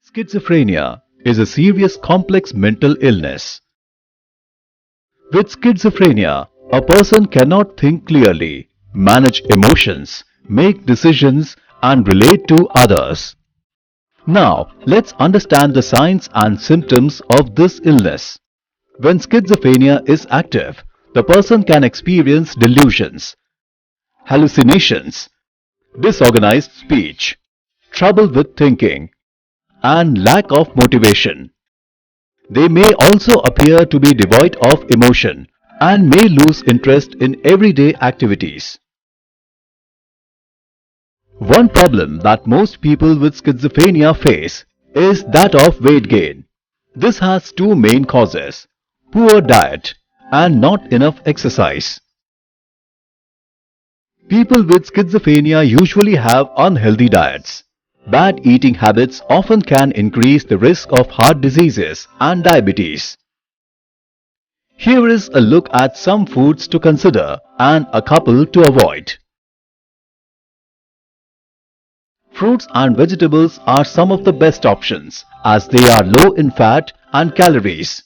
Schizophrenia is a serious complex mental illness. With schizophrenia, a person cannot think clearly, manage emotions, make decisions, and relate to others. Now, let's understand the signs and symptoms of this illness. When schizophrenia is active, the person can experience delusions, hallucinations, disorganized speech, trouble with thinking, and lack of motivation. They may also appear to be devoid of emotion and may lose interest in everyday activities. One problem that most people with schizophrenia face is that of weight gain. This has two main causes: poor diet and not enough exercise. People with schizophrenia usually have unhealthy diets. Bad eating habits often can increase the risk of heart diseases and diabetes. Here is a look at some foods to consider and a couple to avoid. Fruits and vegetables are some of the best options as they are low in fat and calories,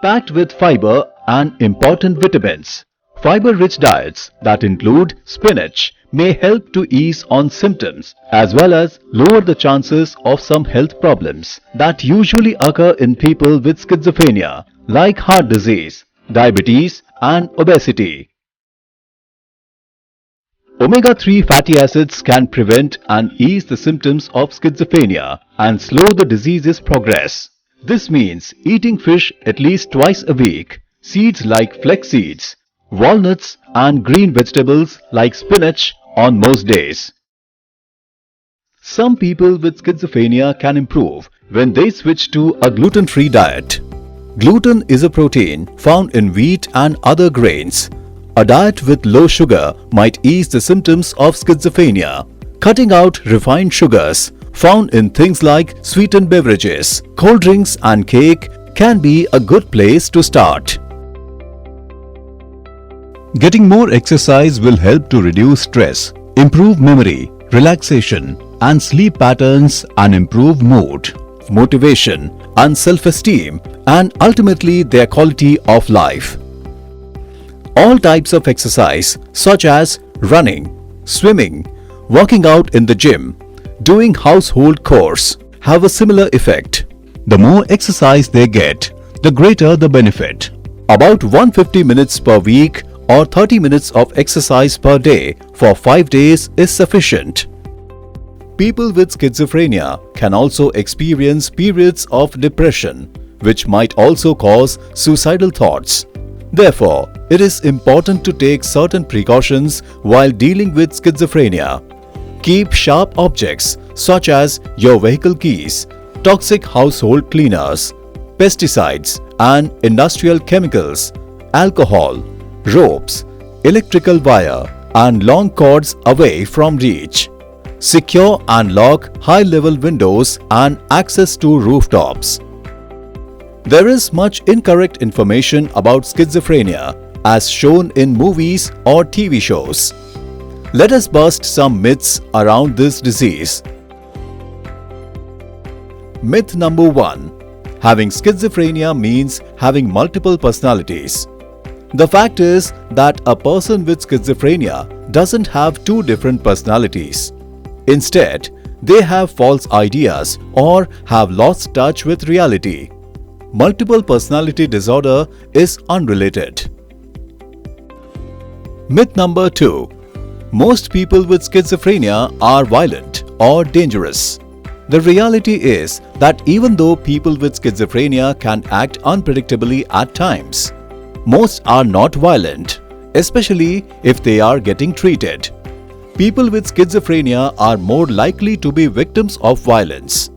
packed with fiber and important vitamins. Fiber-rich diets that include spinach may help to ease on symptoms as well as lower the chances of some health problems that usually occur in people with schizophrenia, like heart disease, diabetes, and obesity. Omega-3 fatty acids can prevent and ease the symptoms of schizophrenia and slow the disease's progress. This means eating fish at least twice a week, seeds like flax seeds, walnuts and green vegetables like spinach on most days. Some people with schizophrenia can improve when they switch to a gluten-free diet. Gluten is a protein found in wheat and other grains. A diet with low sugar might ease the symptoms of schizophrenia. Cutting out refined sugars found in things like sweetened beverages, cold drinks and cake can be a good place to start. Getting more exercise will help to reduce stress, improve memory, relaxation and sleep patterns and improve mood, motivation and self-esteem and ultimately their quality of life. All types of exercise such as running, swimming, working out in the gym, doing household chores have a similar effect. The more exercise they get, the greater the benefit. About 150 minutes per week or 30 minutes of exercise per day for 5 days is sufficient. People with schizophrenia can also experience periods of depression, which might also cause suicidal thoughts. Therefore, it is important to take certain precautions while dealing with schizophrenia. Keep sharp objects such as your vehicle keys, toxic household cleaners, pesticides and industrial chemicals, alcohol, ropes, electrical wire and long cords away from reach. Secure and lock high-level windows and access to rooftops. There is much incorrect information about schizophrenia as shown in movies or TV shows. Let us bust some myths around this disease. Myth number 1. Having schizophrenia means having multiple personalities. The fact is that a person with schizophrenia doesn't have two different personalities. Instead, they have false ideas or have lost touch with reality. Multiple personality disorder is unrelated. Myth number 2. Most people with schizophrenia are violent or dangerous. The reality is that even though people with schizophrenia can act unpredictably at times, most are not violent, especially if they are getting treated. People with schizophrenia are more likely to be victims of violence.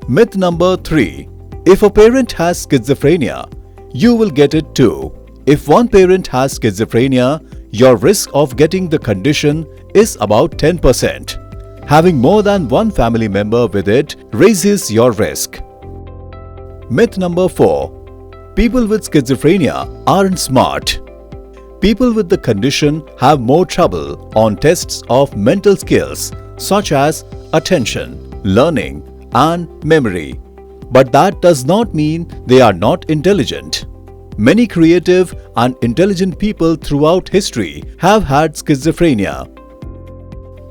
Myth number 3. If a parent has schizophrenia, you will get it too. If one parent has schizophrenia, your risk of getting the condition is about 10%. Having more than one family member with it raises your risk. Myth number 4. People with schizophrenia aren't smart. People with the condition have more trouble on tests of mental skills such as attention, learning, and memory. But that does not mean they are not intelligent. Many creative and intelligent people throughout history have had schizophrenia.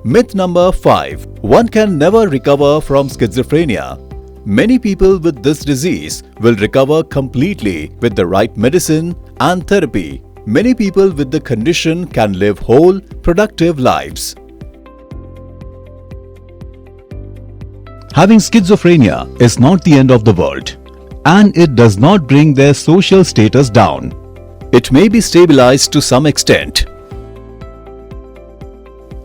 Myth number 5. One can never recover from schizophrenia. Many people with this disease will recover completely with the right medicine and therapy. Many people with the condition can live whole, productive lives. Having schizophrenia is not the end of the world, and it does not bring their social status down. It may be stabilized to some extent.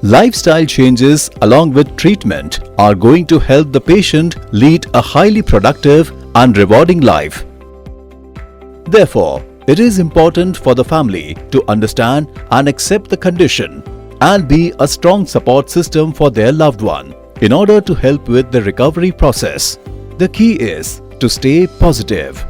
Lifestyle changes along with treatment are going to help the patient lead a highly productive and rewarding life. Therefore, it is important for the family to understand and accept the condition and be a strong support system for their loved one in order to help with the recovery process. The key is to stay positive.